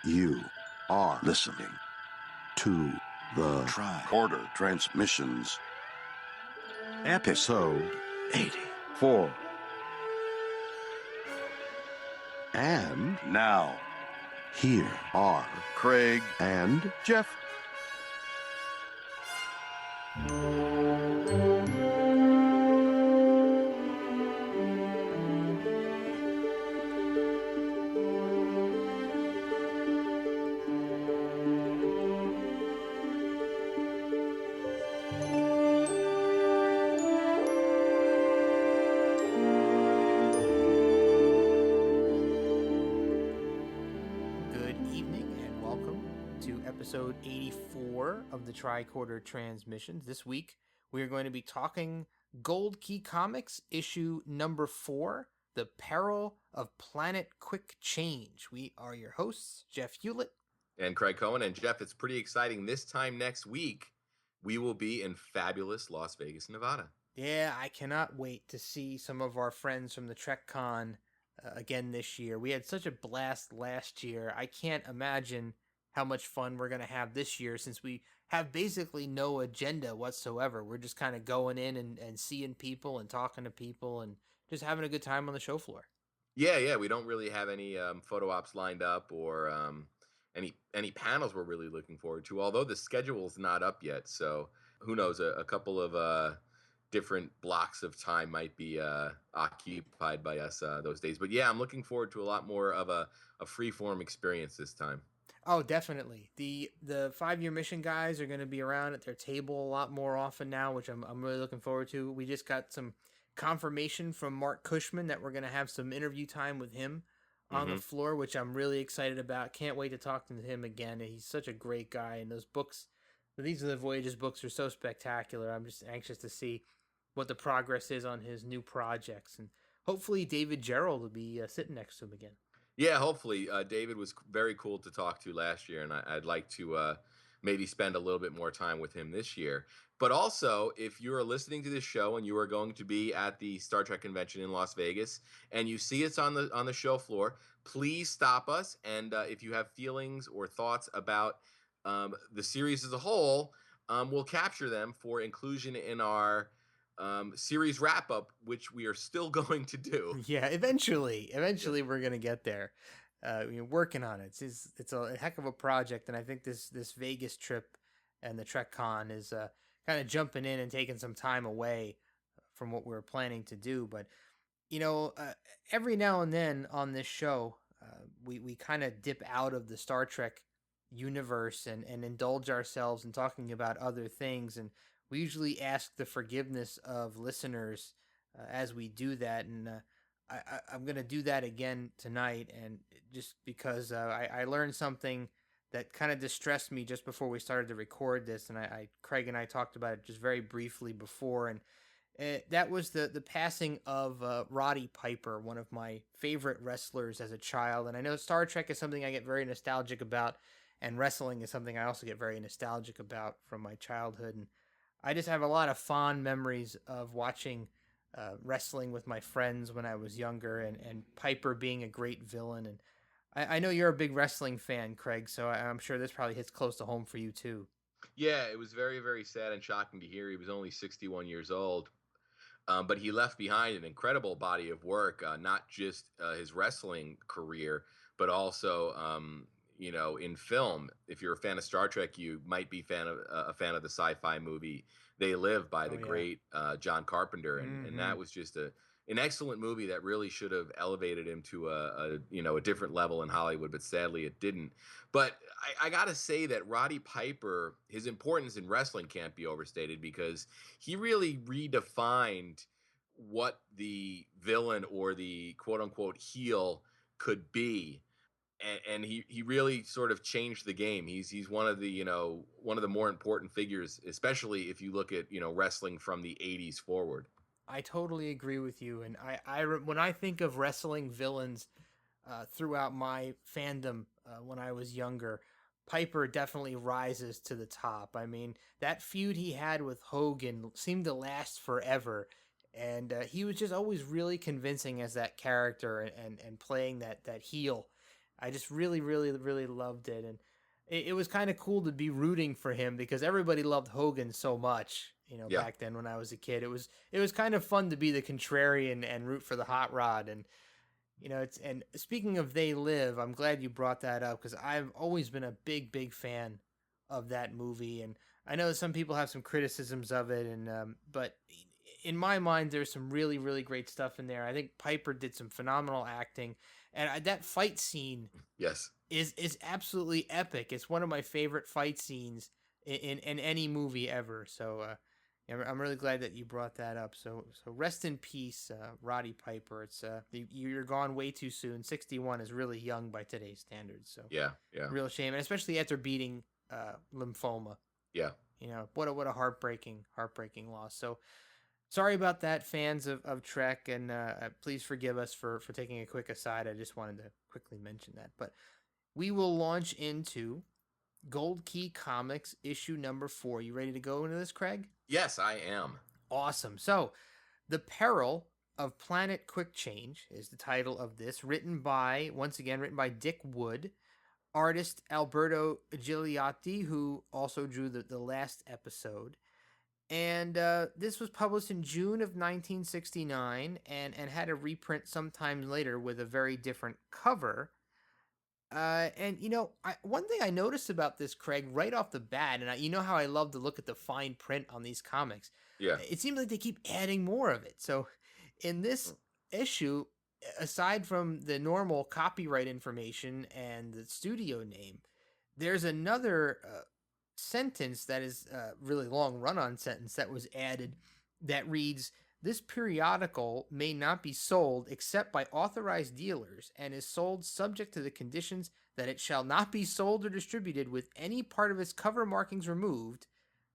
You are listening to the Tricorder Transmissions, episode 84. And now, here are Craig and Jeff. Episode 84 of the Tricorder Transmissions. This week, we are going to be talking Gold Key Comics, issue number 4, The Peril of Planet Quick Change. We are your hosts, Jeff Hewlett. And Craig Cohen. And Jeff, it's pretty exciting. This time next week, we will be in fabulous Las Vegas, Nevada. Yeah, I cannot wait to see some of our friends from the TrekCon again this year. We had such a blast last year. I can't imagine how much fun we're going to have this year since we have basically no agenda whatsoever. We're just kind of going in and seeing people and talking to people and just having a good time on the show floor. Yeah. We don't really have any photo ops lined up or any panels we're really looking forward to, although the schedule's not up yet. So who knows, a couple of different blocks of time might be occupied by us those days. But yeah, I'm looking forward to a lot more of a free-form experience this time. Oh, definitely. The 5-year mission guys are going to be around at their table a lot more often now, which I'm really looking forward to. We just got some confirmation from Mark Cushman that we're going to have some interview time with him on the floor, which I'm really excited about. Can't wait to talk to him again. He's such a great guy, and those books, These Are the Voyages books, are so spectacular. I'm just anxious to see what the progress is on his new projects, and hopefully David Gerald will be sitting next to him again. Yeah, hopefully. David was very cool to talk to last year, and I'd like to maybe spend a little bit more time with him this year. But also, if you are listening to this show and you are going to be at the Star Trek convention in Las Vegas and you see us on the show floor, please stop us. And if you have feelings or thoughts about the series as a whole, we'll capture them for inclusion in our series wrap up, which we are still going to do. Yeah, eventually we're gonna get there. We're working on it. It's a heck of a project, and I think this Vegas trip and the TrekCon is kind of jumping in and taking some time away from what we were planning to do. But every now and then on this show, we kind of dip out of the Star Trek universe and indulge ourselves in talking about other things, and we usually ask the forgiveness of listeners as we do that, and I'm going to do that again tonight, and just because I learned something that kind of distressed me just before we started to record this, and Craig and I talked about it just very briefly before, and that was the passing of Roddy Piper, one of my favorite wrestlers as a child, and I know Star Trek is something I get very nostalgic about, and wrestling is something I also get very nostalgic about from my childhood, and I just have a lot of fond memories of watching wrestling with my friends when I was younger, and Piper being a great villain. And I know you're a big wrestling fan, Craig, so I'm sure this probably hits close to home for you too. Yeah, it was very, very sad and shocking to hear. He was only 61 years old. But he left behind an incredible body of work, not just his wrestling career, but also in film. If you're a fan of Star Trek, you might be a fan of the sci-fi movie They Live by the great John Carpenter, and that was just an excellent movie that really should have elevated him to a different level in Hollywood, but sadly it didn't. But I gotta say that Roddy Piper, his importance in wrestling can't be overstated, because he really redefined what the villain or the quote unquote heel could be. And he really sort of changed the game. He's one of the more important figures, especially if you look at wrestling from the 80s forward. I totally agree with you, and when I think of wrestling villains throughout my fandom when I was younger, Piper definitely rises to the top. I mean, that feud he had with Hogan seemed to last forever, and he was just always really convincing as that character and playing that heel. I just really, really, really loved it, and it was kind of cool to be rooting for him because everybody loved Hogan so much. Yeah. Back then when I was a kid, it was kind of fun to be the contrarian and root for the hot rod. And and speaking of They Live, I'm glad you brought that up because I've always been a big, big fan of that movie, and I know that some people have some criticisms of it, and but in my mind, there's some really, really great stuff in there. I think Piper did some phenomenal acting, and that fight scene Yes. is absolutely epic. It's one of my favorite fight scenes in any movie ever. So I'm really glad that you brought that up. So rest in peace, Roddy Piper. It's you're gone way too soon. 61 is really young by today's standards. So Yeah. real shame, and especially after beating lymphoma. Yeah. What a heartbreaking loss. So sorry about that, fans of Trek, and please forgive us for taking a quick aside. I just wanted to quickly mention that. But we will launch into Gold Key Comics issue number 4. You ready to go into this, Craig? Yes, I am. Awesome. So, The Peril of Planet Quick Change is the title of this, once again, written by Dick Wood, artist Alberto Gigliotti, who also drew the last episode. And this was published in June of 1969 and had a reprint sometime later with a very different cover. One thing I noticed about this, Craig, right off the bat, and you know how I love to look at the fine print on these comics. Yeah. It seems like they keep adding more of it. So in this issue, aside from the normal copyright information and the studio name, there's another sentence that is a really long run-on sentence that was added that reads, "This periodical may not be sold except by authorized dealers and is sold subject to the conditions that it shall not be sold or distributed with any part of its cover markings removed,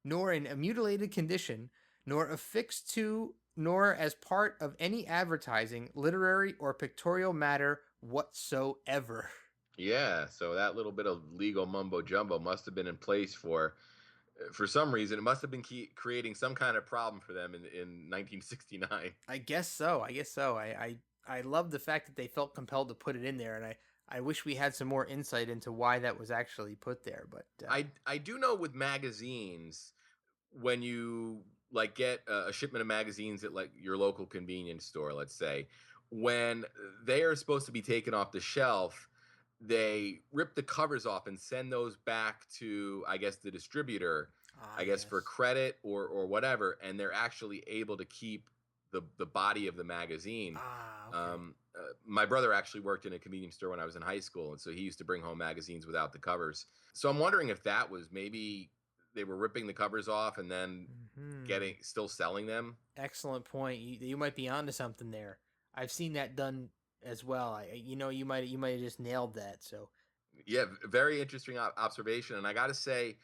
nor in a mutilated condition, nor affixed to, nor as part of any advertising, literary, or pictorial matter whatsoever." Yeah, so that little bit of legal mumbo jumbo must have been in place for some reason. It must have been creating some kind of problem for them in 1969. I guess so. I love the fact that they felt compelled to put it in there, and I wish we had some more insight into why that was actually put there. But I do know with magazines, when you like get a shipment of magazines at like your local convenience store, let's say, when they are supposed to be taken off the shelf, they rip the covers off and send those back to, I guess, the distributor, I guess, for yes. credit or whatever, and they're actually able to keep the body of the magazine. Okay. My brother actually worked in a convenience store when I was in high school, and so he used to bring home magazines without the covers. So I'm wondering if that was maybe they were ripping the covers off and then still selling them. Excellent point. You might be onto something there. I've seen that done as well. You might have just nailed that. So yeah, very interesting observation. And I got to say,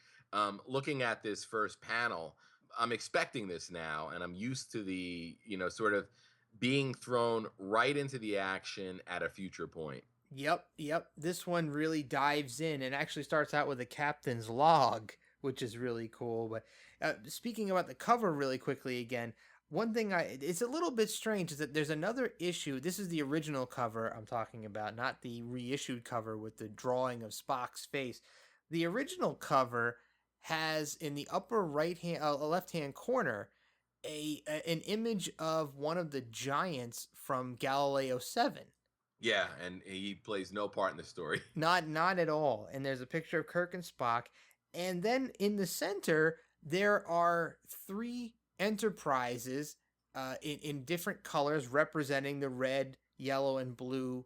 looking at this first panel, I'm expecting this now, and I'm used to the sort of being thrown right into the action at a future point. Yep. This one really dives in and actually starts out with a captain's log, which is really cool. But speaking about the cover really quickly again, one thing it's a little bit strange is that there's another issue. This is the original cover I'm talking about, not the reissued cover with the drawing of Spock's face. The original cover has in the upper left-hand corner an image of one of the giants from Galileo 7. Yeah, and he plays no part in the story. Not at all. And there's a picture of Kirk and Spock. And then in the center, there are 3 Enterprises in different colors representing the red, yellow, and blue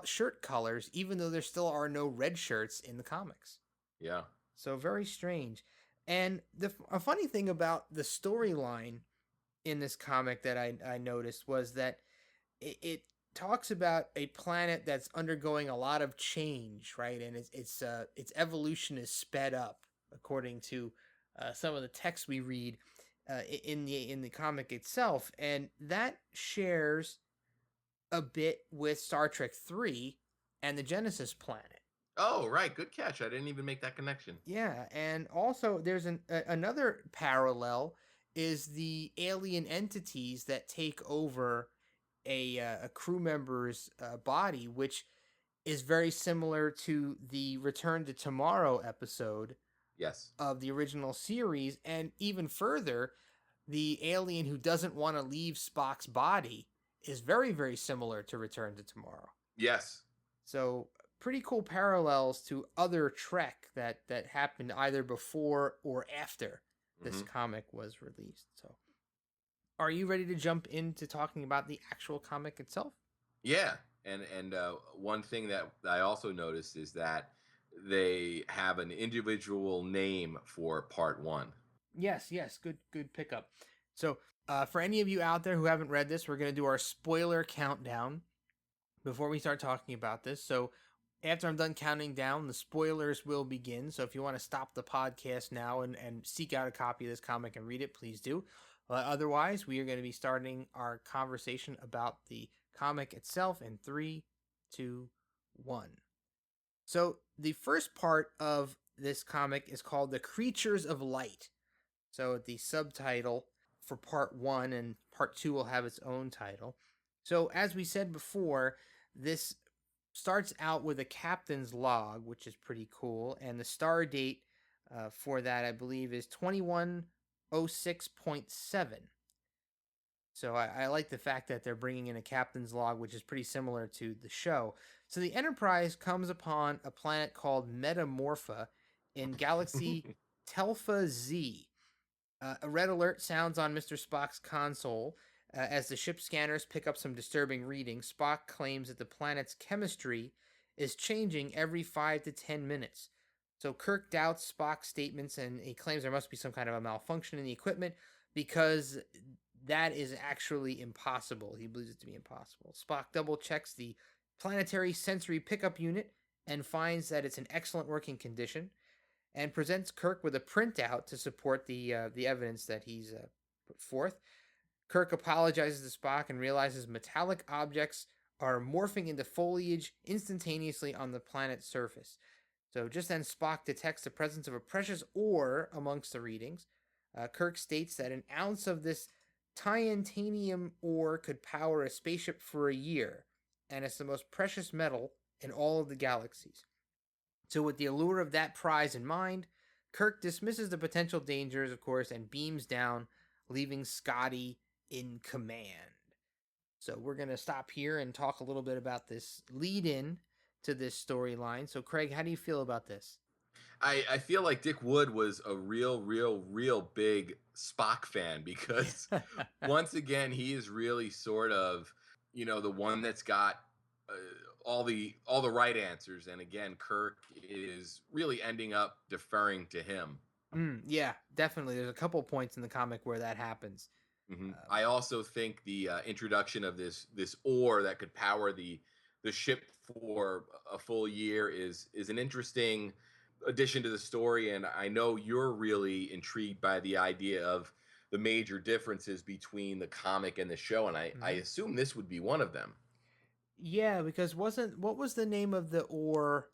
shirt colors, even though there still are no red shirts in the comics. Yeah. So very strange. And a funny thing about the storyline in this comic that I noticed was that it talks about a planet that's undergoing a lot of change, right? And its evolution is sped up according to some of the text we read in the comic itself, and that shares a bit with Star Trek 3 and the Genesis planet. Oh, right. Good catch. I didn't even make that connection. Yeah, and also there's another parallel is the alien entities that take over a crew member's body, which is very similar to the Return to Tomorrow episode Yes. of the original series, and even further, the alien who doesn't want to leave Spock's body is very, very similar to Return to Tomorrow. Yes. So pretty cool parallels to other Trek that happened either before or after this comic was released. So are you ready to jump into talking about the actual comic itself? Yeah. And one thing that I also noticed is that they have an individual name for part 1. Yes, good pickup. So for any of you out there who haven't read this, we're going to do our spoiler countdown before we start talking about this. So after I'm done counting down, the spoilers will begin. So if you want to stop the podcast now and seek out a copy of this comic and read it, please do. Otherwise, we are going to be starting our conversation about the comic itself in 3, 2, 1. So the first part of this comic is called The Creatures of Light. So the subtitle for part 1, and part 2 will have its own title. So as we said before, this starts out with a captain's log, which is pretty cool, and the star date for that, I believe, is 2106.7. So I like the fact that they're bringing in a captain's log, which is pretty similar to the show. So the Enterprise comes upon a planet called Metamorpha in galaxy Telpha Z. A red alert sounds on Mr. Spock's console. As the ship scanners pick up some disturbing readings, Spock claims that the planet's chemistry is changing every 5 to 10 minutes. So Kirk doubts Spock's statements, and he claims there must be some kind of a malfunction in the equipment because that is actually impossible. He believes it to be impossible. Spock double checks the planetary sensory pickup unit and finds that it's in excellent working condition, and presents Kirk with a printout to support the evidence that he's put forth. Kirk apologizes to Spock and realizes metallic objects are morphing into foliage instantaneously on the planet's surface. So just then, Spock detects the presence of a precious ore amongst the readings. Kirk states that an ounce of this titanium ore could power a spaceship for a year, and it's the most precious metal in all of the galaxies. So with the allure of that prize in mind, Kirk dismisses the potential dangers, of course, and beams down, leaving Scotty in command. So we're going to stop here and talk a little bit about this lead-in to this storyline. So Craig, how do you feel about this? I feel like Dick Wood was a real big Spock fan because once again, he is really sort of, the one that's got all the right answers. And again, Kirk is really ending up deferring to him. Yeah, definitely. There's a couple points in the comic where that happens. I also think the introduction of this ore that could power the ship for a full year is an interesting addition to the story, and I know you're really intrigued by the idea of the major differences between the comic and the show, and I assume this would be one of them. Yeah, because what was the name of the ore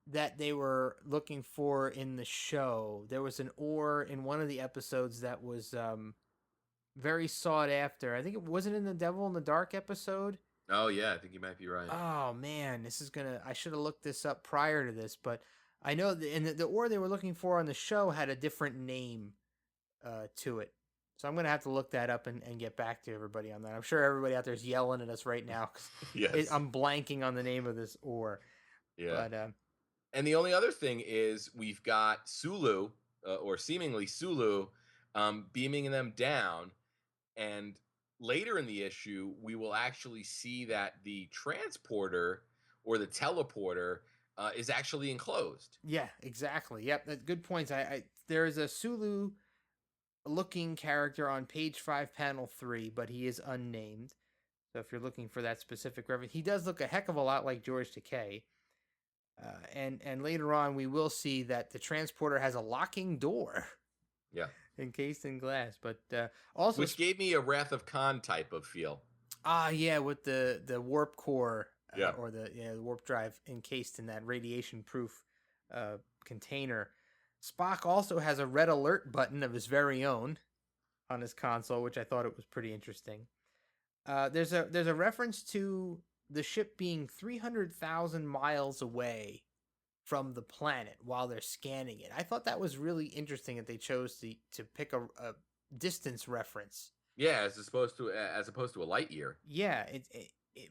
that they were looking for in the show? There was an ore in one of the episodes that was very sought after. I think it wasn't in the Devil in the Dark episode. Oh yeah, I think you might be right. Oh man, I should have looked this up prior to this, but I know the ore they were looking for on the show had a different name to it. So I'm going to have to look that up and get back to everybody on that. I'm sure everybody out there is yelling at us right now. Yes. I'm blanking on the name of this ore. Yeah. But, and the only other thing is we've got Sulu, or seemingly Sulu, beaming them down. And later in the issue, we will actually see that the transporter or the teleporter is actually enclosed. Yeah, exactly. Yep, good points. There is a Sulu looking character on page 5, panel 3, but he is unnamed. So if you're looking for that specific reference, he does look a heck of a lot like George Takei. And later on, we will see that the transporter has a locking door. Yeah. Encased in glass, but also which gave me a Wrath of Khan type of feel. Yeah, with the warp core, yeah, or the warp drive encased in that radiation-proof container. Spock also has a red alert button of his very own on his console, which I thought it was pretty interesting. There's a reference to the ship being 300,000 miles away from the planet while they're scanning it. I thought that was really interesting that they chose to pick a distance reference. Yeah, as opposed to a light year. Yeah,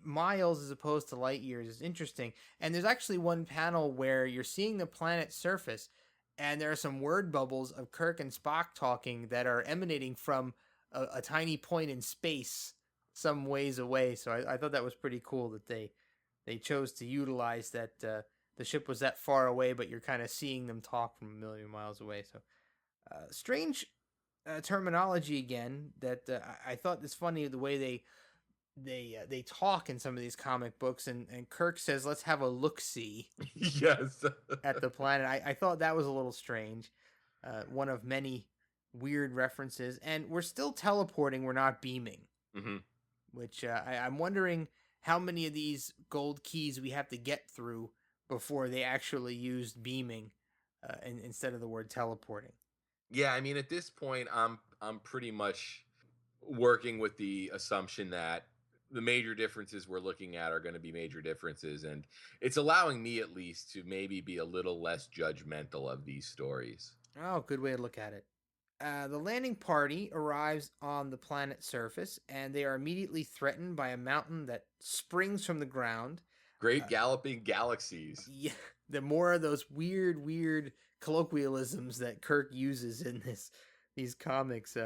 miles as opposed to light years is interesting. And there's actually one panel where you're seeing the planet's surface, and there are some word bubbles of Kirk and Spock talking that are emanating from a tiny point in space some ways away. So I thought that was pretty cool that they chose to utilize that the ship was that far away, but you're kind of seeing them talk from a million miles away. So strange terminology again. That I thought it's funny the way they talk in some of these comic books, and Kirk says, "Let's have a look-see." Yes. At the planet. I thought that was a little strange. One of many weird references, and we're still teleporting. We're not beaming, Mm-hmm. which I'm wondering how many of these gold keys we have to get through before they actually used beaming instead of the word teleporting. Yeah, I mean, at this point, I'm pretty much working with the assumption that the major differences we're looking at are going to be major differences, and it's allowing me at least to maybe be a little less judgmental of these stories. Oh, good way to look at it. The landing party arrives on the planet's surface, and they are immediately threatened by a mountain that springs from the ground. Great galloping galaxies. Yeah, the more of those weird colloquialisms that Kirk uses in these comics.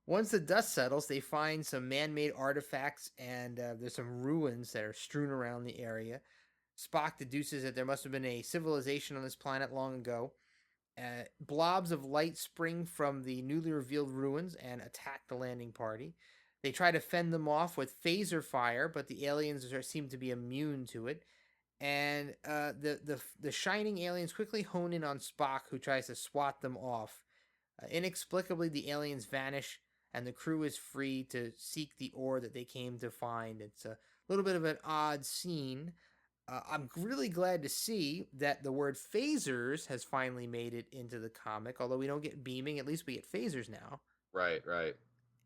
Once the dust settles, they find some man-made artifacts, and there's some ruins that are strewn around the area. Spock deduces that there must have been a civilization on this planet long ago. Blobs of light spring from the newly revealed ruins and attack the landing party. They try to fend them off with phaser fire, but the aliens seem to be immune to it. And the shining aliens quickly hone in on Spock, who tries to swat them off. Inexplicably, the aliens vanish, and the crew is free to seek the ore that they came to find. It's a little bit of an odd scene. I'm really glad to see that the word phasers has finally made it into the comic. Although we don't get beaming, at least we get phasers now. Right, right.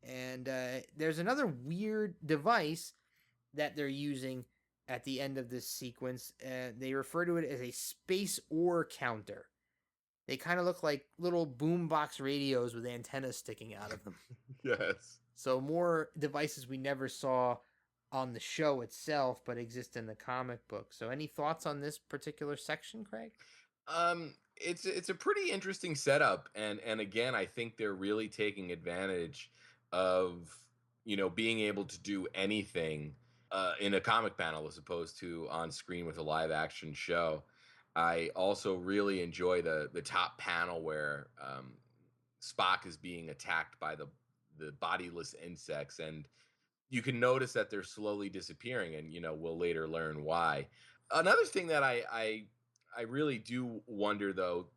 And there's another weird device that they're using at the end of this sequence. They refer to it as a space ore counter. They kind of look like little boombox radios with antennas sticking out of them. Yes. So more devices we never saw on the show itself, but exist in the comic book. So any thoughts on this particular section, Craig? It's a pretty interesting setup, and again, I think they're really taking advantage of being able to do anything in a comic panel as opposed to on screen with a live action show. I also really enjoy the top panel where Spock is being attacked by the bodiless insects, and you can notice that they're slowly disappearing, and we'll later learn why. Another thing that I really do wonder, though,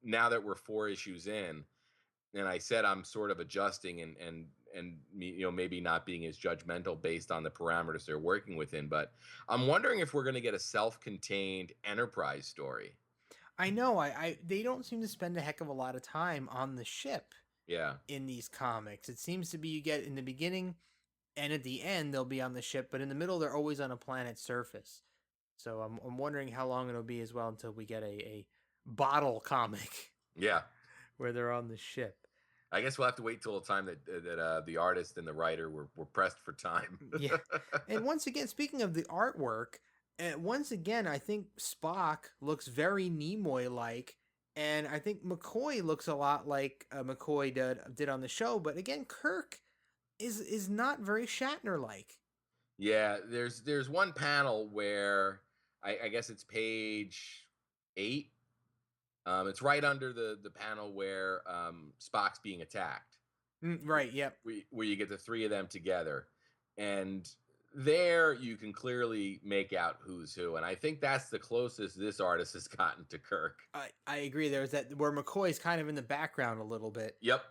now that we're 4 issues in, and I said I'm sort of adjusting and maybe not being as judgmental based on the parameters they're working within, but I'm wondering if we're going to get a self-contained Enterprise story. I know. They don't seem to spend a heck of a lot of time on the ship. Yeah. In these comics, it seems to be you get in the beginning and at the end they'll be on the ship, but in the middle they're always on a planet's surface. So I'm wondering how long it'll be as well until we get a bottle comic. Yeah. Where they're on the ship. I guess we'll have to wait till the time that the artist and the writer were pressed for time. Yeah. And once again, speaking of the artwork, once again, I think Spock looks very Nimoy-like, and I think McCoy looks a lot like McCoy did on the show. But again, Kirk is not very Shatner-like. Yeah, there's one panel where I guess it's page 8. It's right under the panel where Spock's being attacked. Right, yep. Where you get the three of them together. And there you can clearly make out who's who. And I think that's the closest this artist has gotten to Kirk. I agree. There's that where McCoy's kind of in the background a little bit. Yep,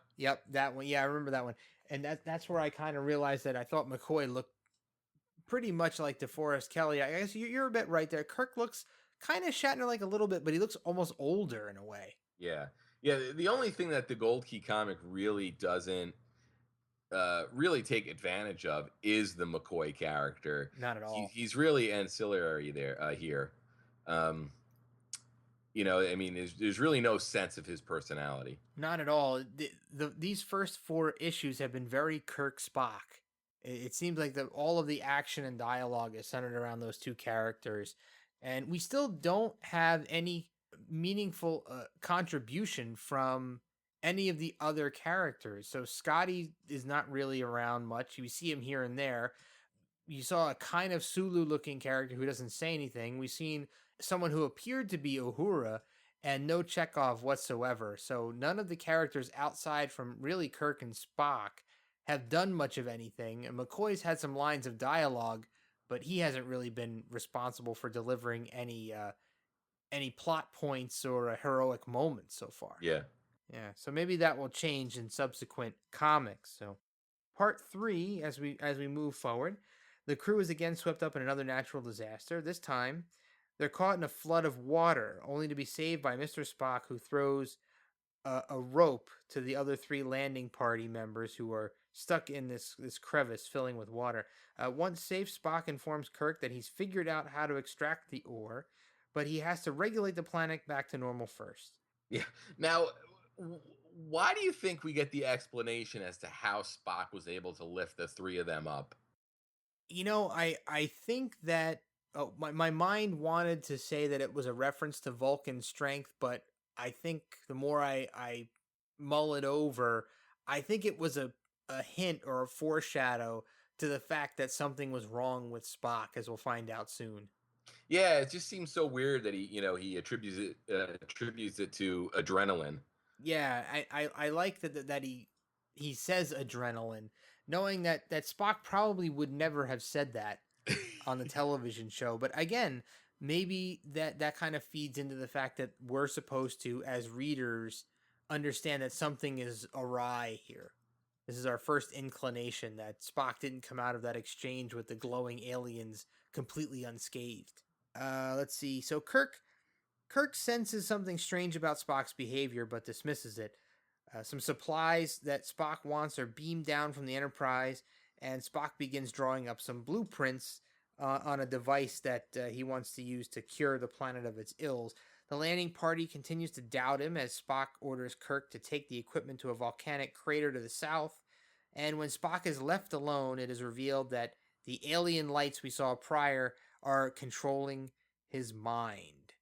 that one. Yeah, I remember that one. And that's where I kind of realized that I thought McCoy looked pretty much like DeForest Kelley. I guess you're a bit right there. Kirk looks kind of Shatner-like a little bit, but he looks almost older in a way. Yeah. The only thing that the Gold Key comic really doesn't really take advantage of is the McCoy character. Not at all. He's really ancillary there here. Um, I mean, there's really no sense of his personality. Not at all. These first 4 issues have been very Kirk Spock. It seems like all of the action and dialogue is centered around those 2 characters, and we still don't have any meaningful contribution from any of the other characters. So Scotty is not really around much. You see him here and there. You saw a kind of Sulu looking character who doesn't say anything. We've seen someone who appeared to be Uhura and no Chekhov whatsoever. So none of the characters outside from really Kirk and Spock have done much of anything. And McCoy's had some lines of dialogue, but he hasn't really been responsible for delivering any plot points or a heroic moment so far. Yeah. Yeah. So maybe that will change in subsequent comics. So part 3, as we move forward, the crew is again swept up in another natural disaster. This time, they're caught in a flood of water, only to be saved by Mr. Spock, who throws a rope to the other 3 landing party members who are stuck in this crevice filling with water. Once safe, Spock informs Kirk that he's figured out how to extract the ore, but he has to regulate the planet back to normal first. Yeah. Now, why do you think we get the explanation as to how Spock was able to lift the 3 of them up? I think that my mind wanted to say that it was a reference to Vulcan's strength, but I think the more I mull it over, I think it was a hint or a foreshadow to the fact that something was wrong with Spock, as we'll find out soon. Yeah, it just seems so weird that he attributes it to adrenaline. Yeah, I like that he says adrenaline, knowing that Spock probably would never have said that on the television show. But again, maybe that kind of feeds into the fact that we're supposed to, as readers, understand that something is awry here. This is our first inclination that Spock didn't come out of that exchange with the glowing aliens completely unscathed. Let's see. So Kirk senses something strange about Spock's behavior, but dismisses it. Some supplies that Spock wants are beamed down from the Enterprise, and Spock begins drawing up some blueprints on a device that he wants to use to cure the planet of its ills. The landing party continues to doubt him as Spock orders Kirk to take the equipment to a volcanic crater to the south. And when Spock is left alone, it is revealed that the alien lights we saw prior are controlling his mind.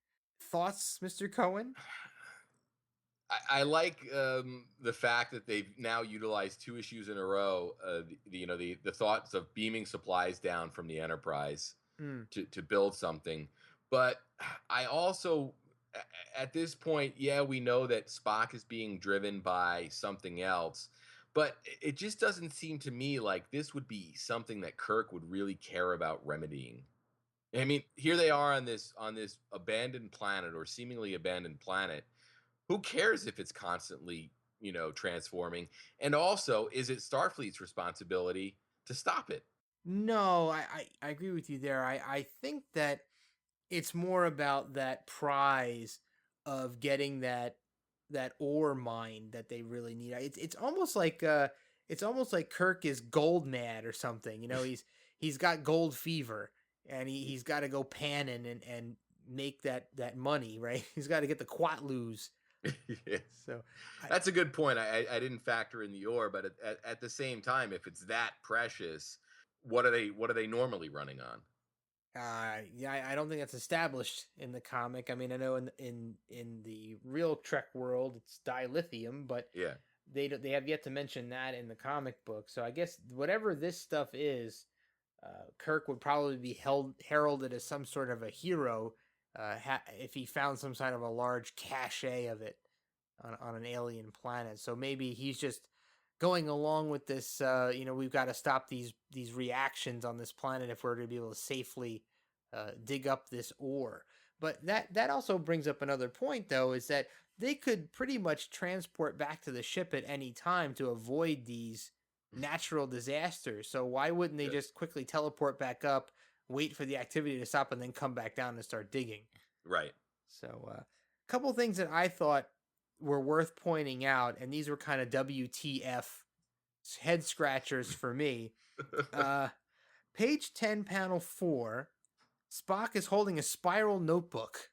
Thoughts, Mr. Cohen? I like the fact that they've now utilized 2 issues in a row. The thoughts of beaming supplies down from the Enterprise to build something, but I also, at this point, yeah, we know that Spock is being driven by something else, but it just doesn't seem to me like this would be something that Kirk would really care about remedying. I mean, here they are on this abandoned planet, or seemingly abandoned planet. Who cares if it's constantly, transforming? And also, is it Starfleet's responsibility to stop it? No, I agree with you there. I think that it's more about that prize of getting that ore mine that they really need. It's almost like Kirk is gold mad or something. He's got gold fever, and he's got to go panning and make that money, right? He's got to get the quatloos. Yeah. So that's a good point. I didn't factor in the ore, but at the same time, if it's that precious, what are they normally running on? Yeah, I don't think that's established in the comic. I mean, I know in the real Trek world, it's dilithium, but yeah, they have yet to mention that in the comic book. So I guess whatever this stuff is, Kirk would probably be heralded as some sort of a hero if he found some kind of a large cache of it on an alien planet. So maybe he's just going along with this. We've got to stop these reactions on this planet if we're to be able to safely dig up this ore. But that also brings up another point, though, is that they could pretty much transport back to the ship at any time to avoid these natural disasters. So why wouldn't they just quickly teleport back up, wait for the activity to stop, and then come back down and start digging? Right. So a couple things that I thought were worth pointing out, and these were kind of WTF head scratchers for me. Page 10, panel 4, Spock is holding a spiral notebook.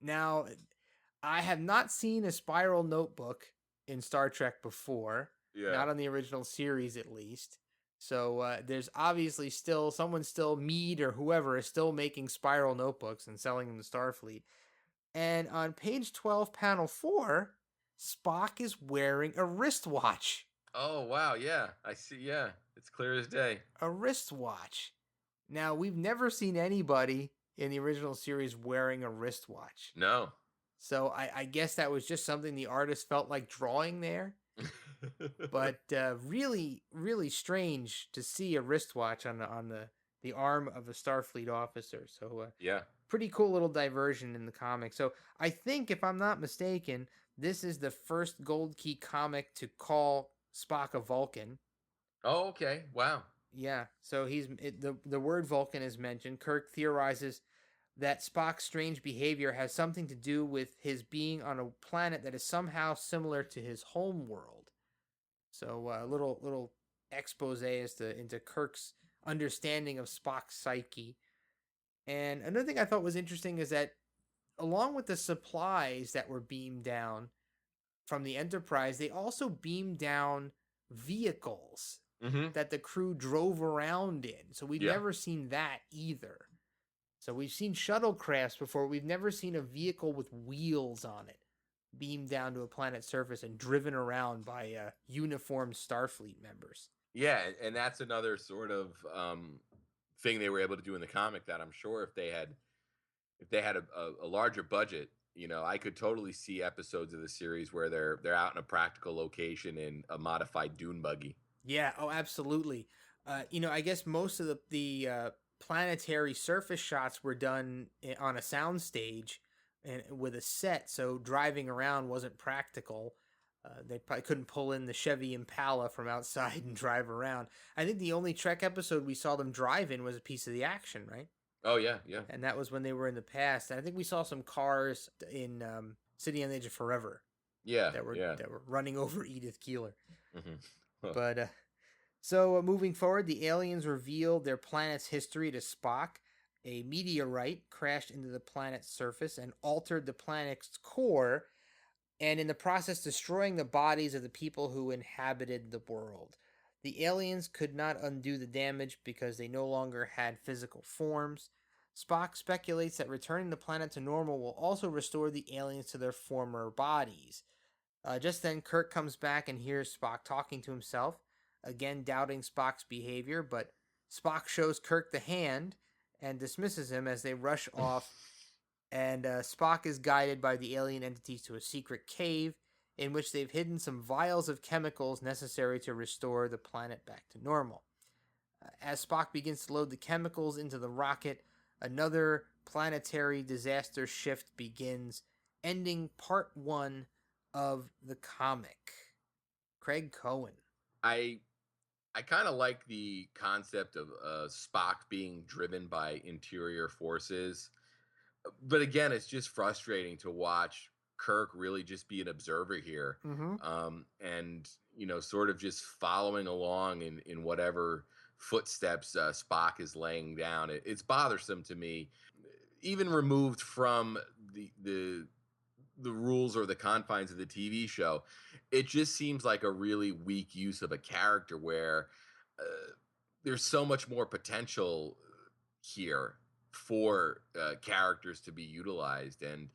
Now, I have not seen a spiral notebook in Star Trek before, not on the original series at least. So there's obviously someone still, Mead or whoever, is still making spiral notebooks and selling them to Starfleet. And on page 12, panel 4, Spock is wearing a wristwatch. Oh, wow. Yeah, I see. Yeah, it's clear as day. A wristwatch. Now, we've never seen anybody in the original series wearing a wristwatch. No. So I guess that was just something the artist felt like drawing there. But really, really strange to see a wristwatch on the arm of a Starfleet officer. So yeah. Pretty cool little diversion in the comic. So I think, if I'm not mistaken, this is the first Gold Key comic to call Spock a Vulcan. Oh, okay. Wow. Yeah, so the word Vulcan is mentioned. Kirk theorizes that Spock's strange behavior has something to do with his being on a planet that is somehow similar to his home world. So a little expose into Kirk's understanding of Spock's psyche. And another thing I thought was interesting is that, along with the supplies that were beamed down from the Enterprise, they also beamed down vehicles that the crew drove around in. So we've never seen that either. So we've seen shuttlecrafts before. We've never seen a vehicle with wheels on it beamed down to a planet's surface and driven around by uniformed Starfleet members. Yeah, and that's another sort of thing they were able to do in the comic that I'm sure if they had a larger budget, I could totally see episodes of the series where they're out in a practical location in a modified dune buggy. Yeah, oh, absolutely. I guess most of the planetary surface shots were done on a soundstage and with a set, so driving around wasn't practical. They probably couldn't pull in the Chevy Impala from outside and drive around. I think the only Trek episode we saw them drive in was a piece of the action, right? Oh, yeah, yeah. And that was when they were in the past. And I think we saw some cars in City on the Edge of Forever. Yeah, that were running over Edith Keeler. Mm-hmm. Huh. But so moving forward, the aliens revealed their planet's history to Spock. A meteorite crashed into the planet's surface and altered the planet's core, and in the process destroying the bodies of the people who inhabited the world. The aliens could not undo the damage because they no longer had physical forms. Spock speculates that returning the planet to normal will also restore the aliens to their former bodies. Just then, Kirk comes back and hears Spock talking to himself, again doubting Spock's behavior, but Spock shows Kirk the hand and dismisses him as they rush off, and Spock is guided by the alien entities to a secret cave in which they've hidden some vials of chemicals necessary to restore the planet back to normal. As Spock begins to load the chemicals into the rocket, another planetary disaster shift begins, ending part 1 of the comic. Craig Cohen. I kind of like the concept of Spock being driven by interior forces. But again, it's just frustrating to watch Kirk really just be an observer here. And, sort of just following along in whatever footsteps Spock is laying down. It's bothersome to me, even removed from the rules or the confines of the TV show. It just seems like a really weak use of a character where there's so much more potential here for characters to be utilized, and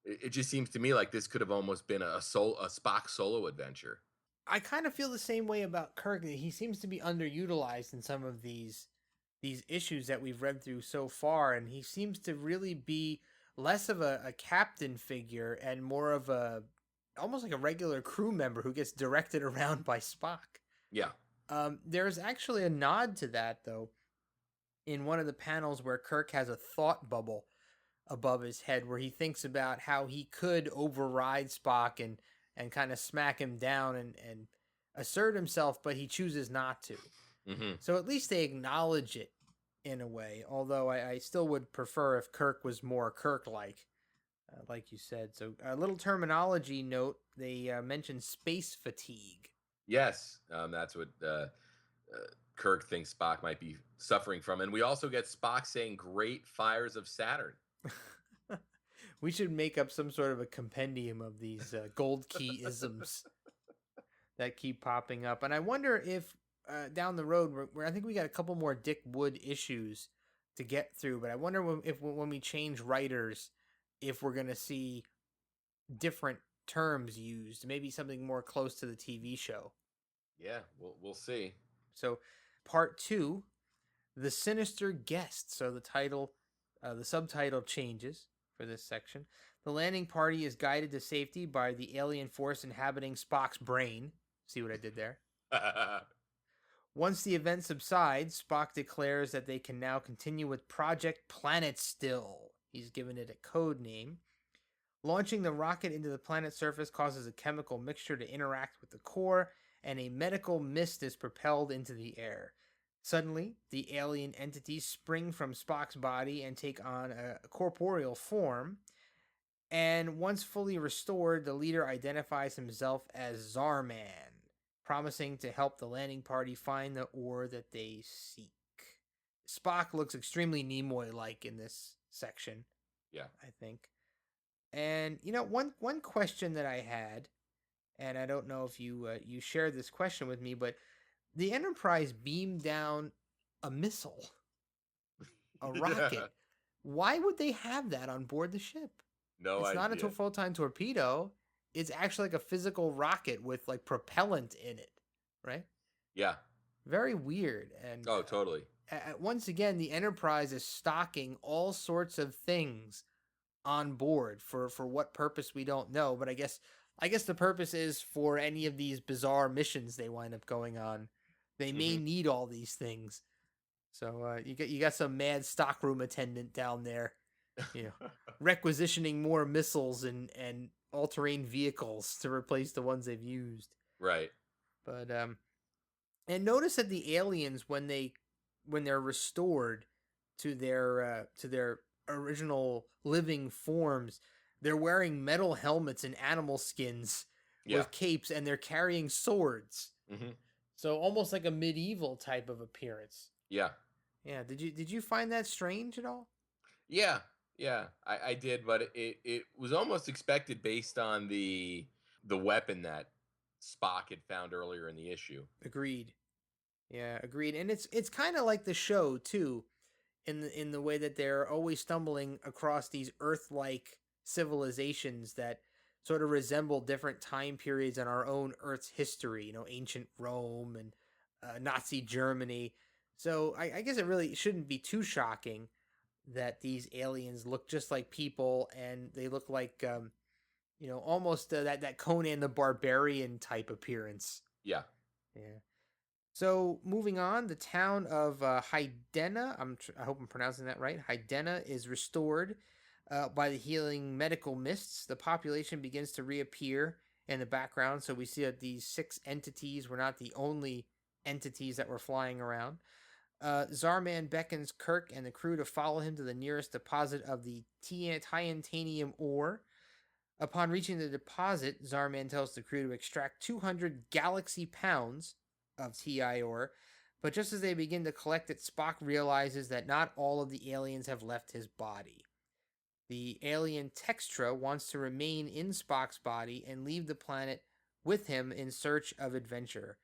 it just seems to me like this could have almost been a Spock solo adventure. I kind of feel the same way about Kirk. He seems to be underutilized in some of these issues that we've read through so far, and he seems to really be less of a captain figure and more of almost like a regular crew member who gets directed around by Spock. Yeah. There's actually a nod to that, though, in one of the panels where Kirk has a thought bubble above his head where he thinks about how he could override Spock and kind of smack him down and assert himself, but he chooses not to. So at least they acknowledge it in a way, although I still would prefer if Kirk was more Kirk-like. like you said. So a little terminology note, they mentioned space fatigue. Yes, that's what Kirk thinks Spock might be suffering from. And we also get Spock saying great fires of Saturn. We should make up some sort of a compendium of these gold key isms that keep popping up. And I wonder if down the road, where I think we got a couple more Dick Wood issues to get through, but I wonder if when we change writers, if we're going to see different terms used, maybe something more close to the TV show. Yeah, we'll see. So, part 2, The Sinister Guest. So the subtitle changes for this section. The landing party is guided to safety by the alien force inhabiting Spock's brain. See what I did there? Once the event subsides, Spock declares that they can now continue with Project Planet Still. He's given it a code name. Launching the rocket into the planet's surface causes a chemical mixture to interact with the core, and a medical mist is propelled into the air. Suddenly, the alien entities spring from Spock's body and take on a corporeal form. And once fully restored, the leader identifies himself as Zarman, promising to help the landing party find the ore that they seek. Spock looks extremely Nimoy-like in this section. Yeah, I think. And one question that I had, and I don't know if you shared this question with me, but the Enterprise beamed down a missile, a rocket. Yeah. Why would they have that on board the ship? No It's idea. not a photon torpedo. It's actually like a physical rocket with like propellant in it, right? Yeah. Very weird. And totally. Once again, the Enterprise is stocking all sorts of things on board for what purpose we don't know, but I guess the purpose is for any of these bizarre missions they wind up going on. They may need all these things. So you got some mad stockroom attendant down there, requisitioning more missiles and all-terrain vehicles to replace the ones they've used. Right. But and notice that the aliens when they're restored to their original living forms, they're wearing metal helmets and animal skins with capes, and they're carrying swords. So almost like a medieval type of appearance. Yeah. Did you find that strange at all? Yeah. I did, but it was almost expected based on the weapon that Spock had found earlier in the issue. Agreed. Yeah, agreed. And it's kind of like the show too, in the way that they're always stumbling across these Earth-like civilizations that sort of resemble different time periods in our own Earth's history. Ancient Rome and Nazi Germany. So I guess it really shouldn't be too shocking that these aliens look just like people, and they look like almost that Conan the Barbarian type appearance. Yeah. So moving on, the town of Hydaina, I hope I'm pronouncing that right. Hydaina is restored by the healing medical mists. The population begins to reappear in the background, so we see that these 6 entities were not the only entities that were flying around. Zarman beckons Kirk and the crew to follow him to the nearest deposit of the titanium ore. Upon reaching the deposit, Zarman tells the crew to extract 200 galaxy pounds of TI ore, but just as they begin to collect it, Spock realizes that not all of the aliens have left his body. The alien Textra wants to remain in Spock's body and leave the planet with him in search of adventure.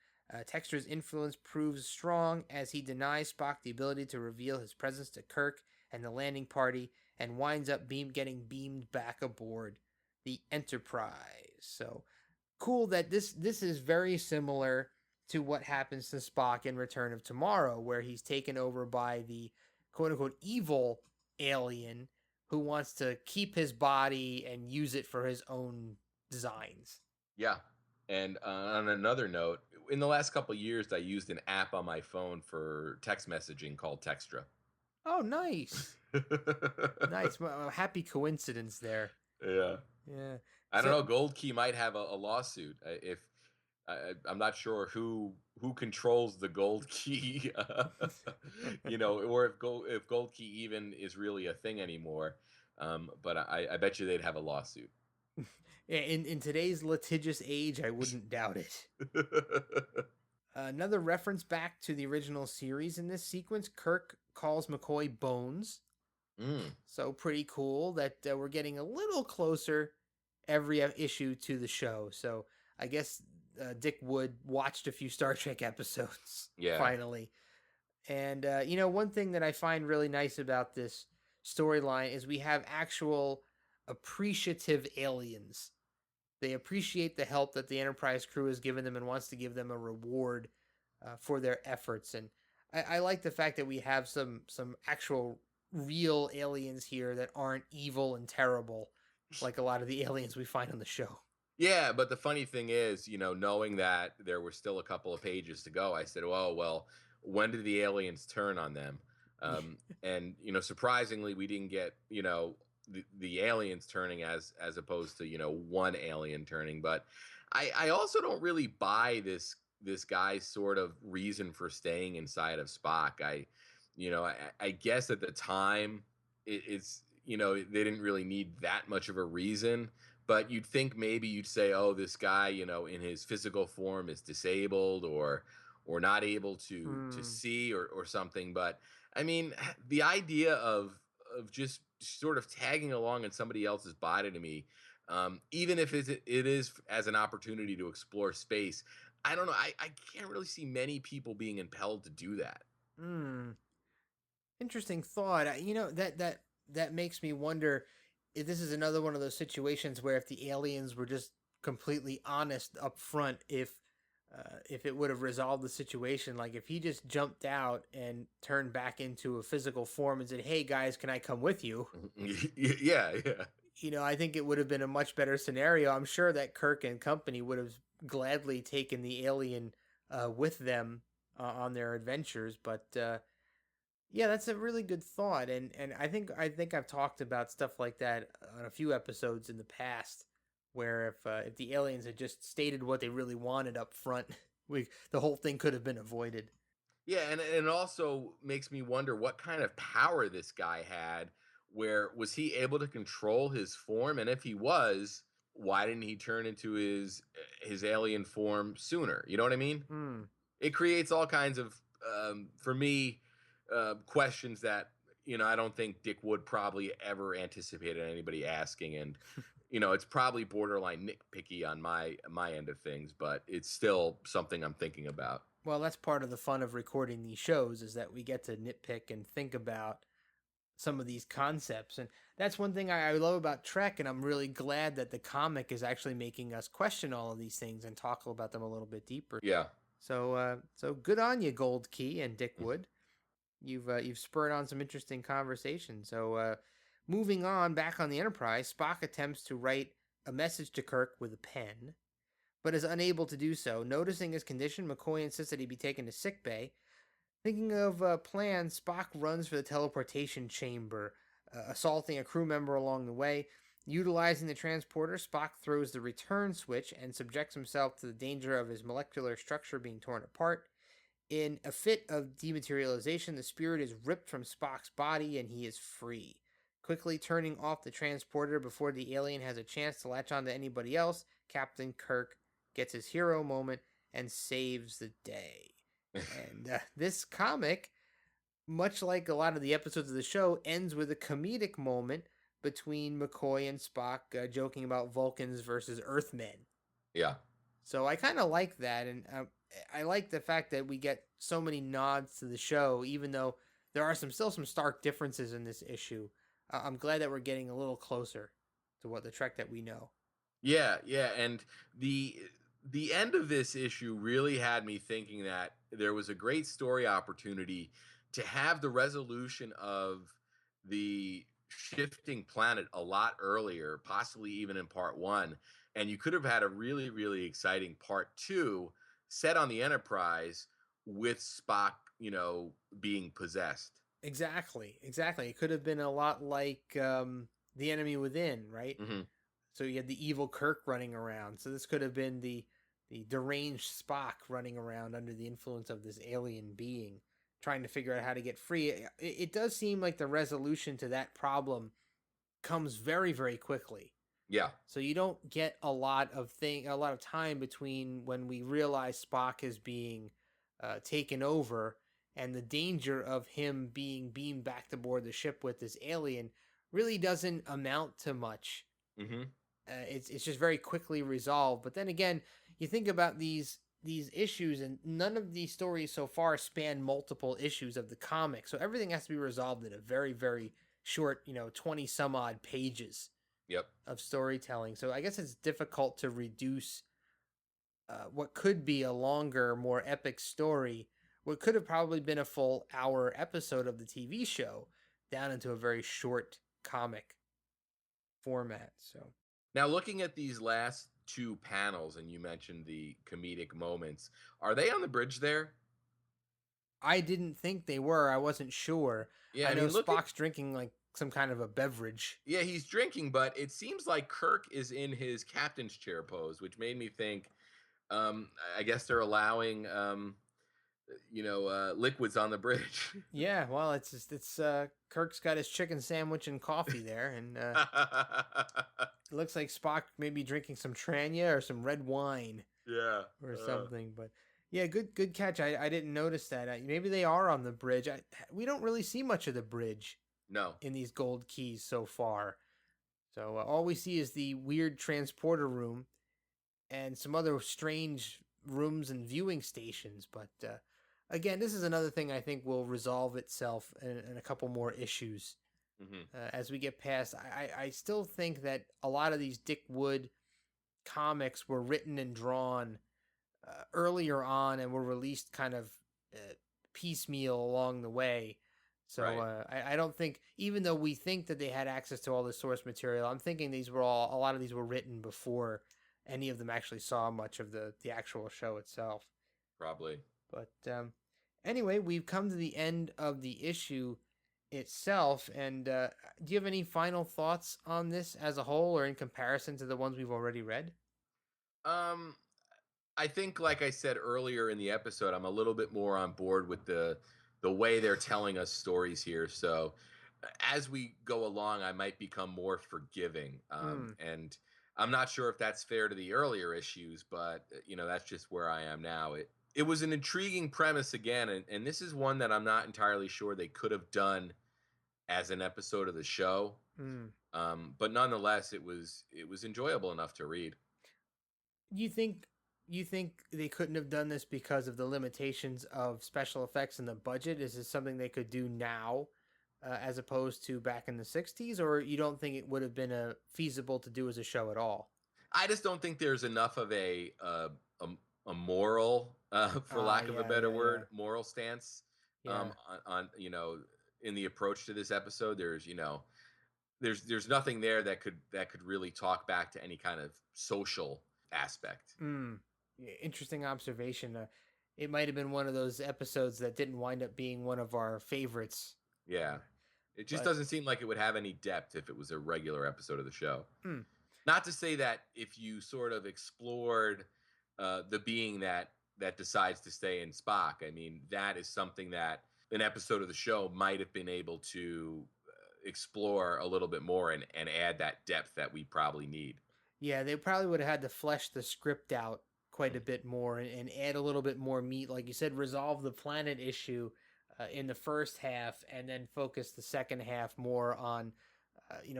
Textra's influence proves strong as he denies Spock the ability to reveal his presence to Kirk and the landing party, and winds up getting beamed back aboard the Enterprise. So cool that this is very similar to what happens to Spock in Return of Tomorrow, where he's taken over by the quote-unquote evil alien who wants to keep his body and use it for his own designs. Yeah. And on another note, in the last couple of years, I used an app on my phone for text messaging called Textra. Oh, nice. Nice. Well, happy coincidence there. Yeah. I don't know. Gold Key might have a lawsuit if I'm not sure who controls the Gold Key, or if Gold Key even is really a thing anymore. But I bet you they'd have a lawsuit. In today's litigious age, I wouldn't doubt it. Another reference back to the original series in this sequence, Kirk calls McCoy Bones. Mm. So pretty cool that we're getting a little closer every issue to the show. So I guess Dick Wood watched a few Star Trek episodes finally. And, one thing that I find really nice about this storyline is we have actual appreciative aliens. They appreciate the help that the Enterprise crew has given them and wants to give them a reward for their efforts. And I like the fact that we have some actual real aliens here that aren't evil and terrible like a lot of the aliens we find on the show. Yeah, but the funny thing is, knowing that there were still a couple of pages to go, I said, "Oh, well, when did the aliens turn on them?" And surprisingly, we didn't get the aliens turning as opposed to one alien turning. But I also don't really buy this guy's sort of reason for staying inside of Spock. I guess at the time it's they didn't really need that much of a reason. But you'd think maybe you'd say, oh, this guy, in his physical form is disabled or not able to see or something. But I mean, the idea of just sort of tagging along in somebody else's body to me, even if it is as an opportunity to explore space, I don't know. I can't really see many people being impelled to do that. Interesting thought. That makes me wonder if this is another one of those situations where if the aliens were just completely honest up front, if it would have resolved the situation. Like if he just jumped out and turned back into a physical form and said, "Hey guys, can I come with you?" Yeah. I think it would have been a much better scenario. I'm sure that Kirk and company would have gladly taken the alien with them on their adventures. But yeah, that's a really good thought, and I think I've talked about stuff like that on a few episodes in the past, where if the aliens had just stated what they really wanted up front, the whole thing could have been avoided. Yeah, and it also makes me wonder what kind of power this guy had. Where was he able to control his form, and if he was, why didn't he turn into his alien form sooner? You know what I mean? It creates all kinds of for me questions that I don't think Dick Wood probably ever anticipated anybody asking, and it's probably borderline nitpicky on my end of things, but it's still something I'm thinking about. Well, that's part of the fun of recording these shows, is that we get to nitpick and think about some of these concepts. And that's one thing I love about Trek, and I'm really glad that the comic is actually making us question all of these things and talk about them a little bit deeper. Yeah. So good on you, Gold Key and Dick Wood. You've spurred on some interesting conversation. So moving on, back on the Enterprise, Spock attempts to write a message to Kirk with a pen, but is unable to do so. Noticing his condition, McCoy insists that he be taken to sickbay. Thinking of a plan, Spock runs for the teleportation chamber, assaulting a crew member along the way. Utilizing the transporter, Spock throws the return switch and subjects himself to the danger of his molecular structure being torn apart. In a fit of dematerialization, the spirit is ripped from Spock's body and he is free. Quickly turning off the transporter before the alien has a chance to latch on to anybody else, Captain Kirk gets his hero moment and saves the day. And this comic, much like a lot of the episodes of the show, ends with a comedic moment between McCoy and Spock joking about Vulcans versus Earthmen. Yeah. So I kind of like that, and I like the fact that we get so many nods to the show, even though there are still some stark differences in this issue. I'm glad that we're getting a little closer to what the Trek that we know. Yeah, and the end of this issue really had me thinking that there was a great story opportunity to have the resolution of the shifting planet a lot earlier, possibly even in part 1, and you could have had a really, really exciting part 2 set on the Enterprise with Spock, being possessed. Exactly. It could have been a lot like The Enemy Within, right? Mm-hmm. So you had the evil Kirk running around. So this could have been the deranged Spock running around under the influence of this alien being, trying to figure out how to get free. It does seem like the resolution to that problem comes very, very quickly. Yeah. So you don't get a lot of time between when we realize Spock is being taken over and the danger of him being beamed back to board the ship with this alien really doesn't amount to much. Mm-hmm. It's just very quickly resolved. But then again, you think about these issues, and none of these stories so far span multiple issues of the comic. So everything has to be resolved in a very, very short, 20 some odd pages. Yep. Of storytelling. So I guess it's difficult to reduce what could be a longer, more epic story, what could have probably been a full hour episode of the TV show, down into a very short comic format. So now, looking at these last two panels, and you mentioned the comedic moments, are they on the bridge there? I didn't think they were. I wasn't sure. Yeah, I know look Spock's drinking like some kind of a beverage. Yeah, he's drinking, but it seems like Kirk is in his captain's chair pose, which made me think, I guess they're allowing, liquids on the bridge. Yeah, well, it's Kirk's got his chicken sandwich and coffee there, and it looks like Spock may be drinking some Tranya or some red wine. Yeah, or something. But yeah, good catch. I didn't notice that. Maybe they are on the bridge. We don't really see much of the bridge. No. In these gold keys so far. So all we see is the weird transporter room and some other strange rooms and viewing stations. But again, this is another thing I think will resolve itself in a couple more issues. As we get past. I still think that a lot of these Dick Wood comics were written and drawn earlier on and were released kind of piecemeal along the way. So right. I don't think, even though we think that they had access to all the source material, I'm thinking a lot of these were written before any of them actually saw much of the actual show itself. Probably. But anyway, we've come to the end of the issue itself. And do you have any final thoughts on this as a whole, or in comparison to the ones we've already read? I think, like I said earlier in the episode, I'm a little bit more on board with the way they're telling us stories here. So as we go along, I might become more forgiving. And I'm not sure if that's fair to the earlier issues, but that's just where I am now. It was an intriguing premise again, and this is one that I'm not entirely sure they could have done as an episode of the show. But nonetheless, it was enjoyable enough to read. You think they couldn't have done this because of the limitations of special effects and the budget? Is this something they could do now, as opposed to back in the 60s, or you don't think it would have been feasible to do as a show at all? I just don't think there's enough of a moral, for lack of a better word, moral stance on in the approach to this episode. There's nothing there that could really talk back to any kind of social aspect. Interesting observation. It might have been one of those episodes that didn't wind up being one of our favorites. Yeah. It just doesn't seem like it would have any depth if it was a regular episode of the show. Not to say that if you sort of explored the being that decides to stay in Spock, I mean, that is something that an episode of the show might have been able to explore a little bit more and add that depth that we probably need. Yeah, they probably would have had to flesh the script out quite a bit more and add a little bit more meat. Like you said, resolve the planet issue in the first half, and then focus the second half more on,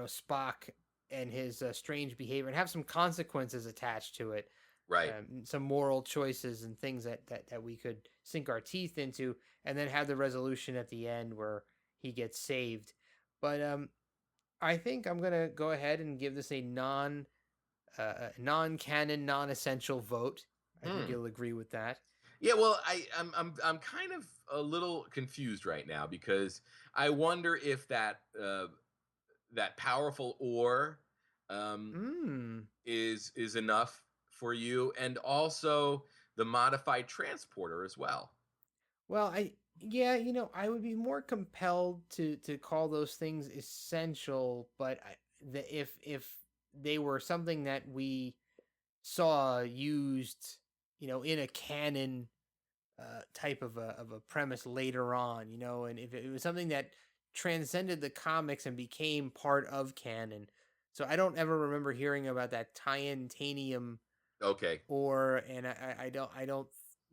Spock and his strange behavior, and have some consequences attached to it. Right. Some moral choices and things that we could sink our teeth into, and then have the resolution at the end where he gets saved. But I think I'm going to go ahead and give this a non-canon, non-essential vote. I think you'll agree with that. Yeah, well, I'm kind of a little confused right now, because I wonder if that powerful ore is enough for you, and also the modified transporter as well. Well, I would be more compelled to call those things essential, but if they were something that we saw used, in a canon type of a premise later on, and if it was something that transcended the comics and became part of canon. So I don't ever remember hearing about that Titanium Okay. and I don't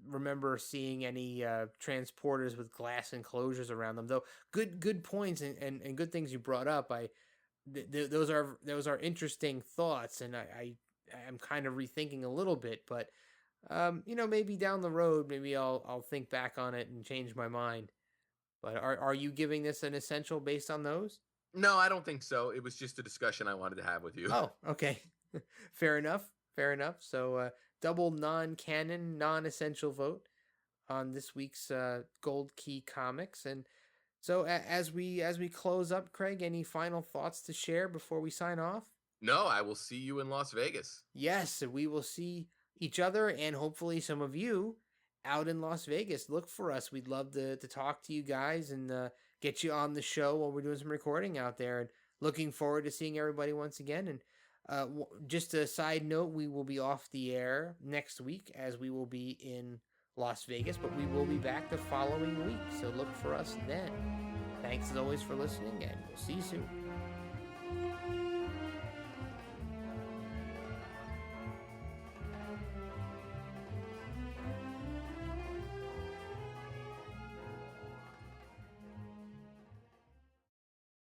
remember seeing any transporters with glass enclosures around them. Though good points and good things you brought up. Those are interesting thoughts, and I'm kind of rethinking a little bit, but maybe down the road, maybe I'll think back on it and change my mind. But are you giving this an essential based on those? No, I don't think so. It was just a discussion I wanted to have with you. Oh, okay. Fair enough. Fair enough. So double non-canon, non-essential vote on this week's Gold Key Comics. And so as we close up, Craig, any final thoughts to share before we sign off? No, I will see you in Las Vegas. Yes, we will see each other and hopefully some of you out in Las Vegas. Look for us. We'd love to talk to you guys and get you on the show while we're doing some recording out there. And looking forward to seeing everybody once again. And just a side note, we will be off the air next week as we will be in Las Vegas, but we will be back the following week. So look for us then. Thanks as always for listening, and we'll see you soon.